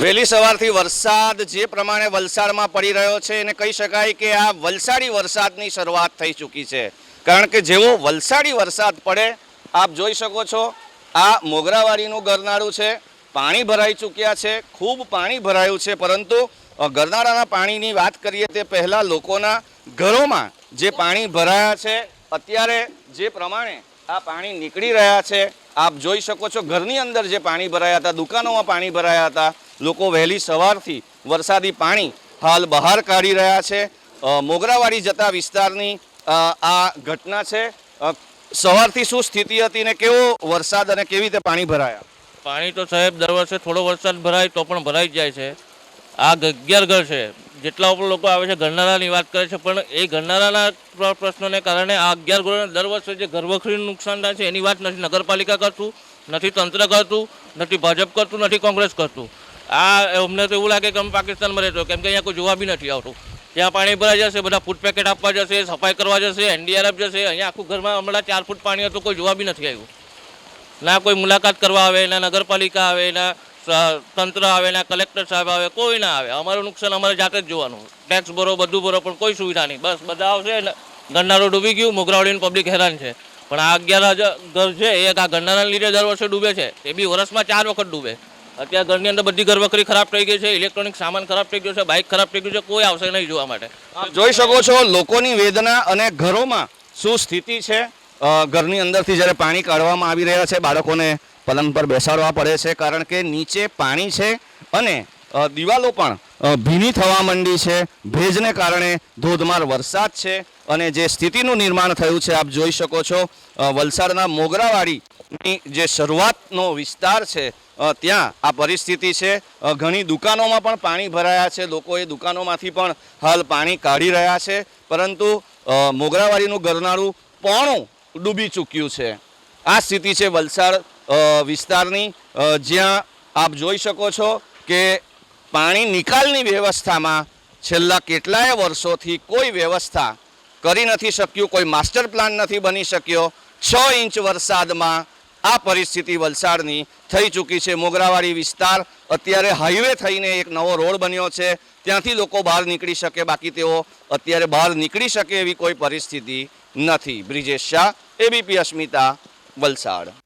વહેલી સવારથી વરસાદ જે પ્રમાણે વલસાડમાં પડી રહ્યો છે એને કહી શકાય કે આ વલસાડી વરસાદની શરૂઆત થઈ ચૂકી છે, કારણ કે જેવો વલસાડી વરસાદ પડે આપ જોઈ શકો છો આ મોગરાવાડીનું ગરનાળું છે, પાણી ભરાઈ ચૂક્યા છે, ખૂબ પાણી ભરાયું છે। પરંતુ ગરનાળાના પાણીની વાત કરીએ તે પહેલાં લોકોના ઘરોમાં જે પાણી ભરાયા છે, અત્યારે જે પ્રમાણે આ પાણી નીકળી રહ્યા છે આપ જોઈ શકો છો। ઘરની અંદર જે પાણી ભરાયા હતા, દુકાનોમાં પાણી ભરાયા હતા, લોકો વહેલી સવારથી વરસાદી પાણી હાલ બહાર કાઢી રહ્યા છે। મોગરાવાડી જતા વિસ્તારની આ ઘટના છે। સવારથી શું સ્થિતિ હતી ને કેવો વરસાદ અને કેવી રીતે પાણી ભરાયા? પાણી તો સાહેબ દર વર્ષે થોડો વરસાદ ભરાય તો પણ ભરાઈ જ જાય છે। આ 11 ઘર છે, જેટલા ઉપર લોકો આવે છે ગરનાળાની વાત કરે છે, પણ એ ગરનાળાના પ્રશ્નોને કારણે આ 11 ઘરોને દર વર્ષે જે ઘરવખરીનું નુકસાન થાય છે એની વાત નથી નગરપાલિકા કરતું, નથી તંત્ર કરતું, નથી ભાજપ કરતું, નથી કોંગ્રેસ કરતું। આ અમને તો એવું લાગે કે અમે પાકિસ્તાનમાં રહેતો, કેમ કે અહીંયા કોઈ જોવા બી નથી આવતું। ત્યાં પાણી ભરાઈ જશે, બધા ફૂડ પેકેટ આપવા જશે, સફાઈ કરવા જશે, NDRF જશે, અહીંયા આખું ઘરમાં હમણાં 4 ફૂટ પાણી હતું, કોઈ જોવા બી નથી આવ્યું। ના કોઈ મુલાકાત કરવા આવે, ના નગરપાલિકા આવે, ના તંત્ર આવે, ના કલેક્ટર સાહેબ આવે, કોઈ ના આવે। અમારું નુકસાન અમારે જાતે જ જોવાનું, ટેક્સ ભરો, બધું ભરો, પણ કોઈ સુવિધા નહીં। બસ બધા આવશે, ગરનાળું ડૂબી ગયું, મોગરાવાડીનું પબ્લિક હેરાન છે। પણ આ 11 ઘર છે એ આ ગરનાળાના લીધે દર વર્ષે ડૂબે છે, એ બી વર્ષમાં 4 વખત ડૂબે। અત્યારે ઘરની અંદર બધી ઘરવખરી ખરાબ થઈ ગઈ છે, ઇલેક્ટ્રોનિક સામાન ખરાબ થઈ ગયો છે, બાઇક ખરાબ થઈ ગયું છે, કોઈ આવશે નહીં જોવા માટે। આપ જોઈ શકો છો લોકોની વેદના અને ઘરોમાં શું સ્થિતિ છે। ઘરની અંદરથી જ્યારે પાણી કાઢવામાં આવી રહ્યા છે, બાળકોને પલંગ પર બેસાડવા પડે છે, કારણ કે નીચે પાણી છે અને દિવાલો પણ ભીની થવા માંડી છે। ભેજને કારણે ધોધમાર વરસાદ છે અને જે સ્થિતિનું નિર્માણ થયું છે આપ જોઈ શકો છો। વલસાડના મોગરાવાડીની જે શરૂઆતનો વિસ્તાર છે ત્યાં આ પરિસ્થિતિ છે। ઘણી દુકાનોમાં પણ પાણી ભરાયા છે, લોકો એ દુકાનોમાંથી પણ હાલ પાણી કાઢી રહ્યા છે, પરંતુ મોગરાવાડીનું ગરનાળું પોણું ડૂબી ચૂક્યું છે। આ સ્થિતિ છે વલસાડ વિસ્તારની, જ્યાં આપ જોઈ શકો છો કે પાણી નિકાલની વ્યવસ્થામાં છેલ્લા કેટલાય વર્ષોથી કોઈ વ્યવસ્થા કરી નથી શક્યું, કોઈ માસ્ટર પ્લાન નથી બની શક્યો। 6 ઇંચ વરસાદમાં આ પરિસ્થિતિ વલસાડની થઈ ચૂકી છે। મોગરાવાડી વિસ્તાર અત્યારે હાઈવે થઈને એક નવો રોડ બન્યો છે, ત્યાંથી લોકો બહાર નીકળી શકે, બાકી તેઓ અત્યારે બહાર નીકળી શકે એવી કોઈ પરિસ્થિતિ નથી। બ્રિજેશ શાહ, ABP અસ્મિતા, વલસાડ।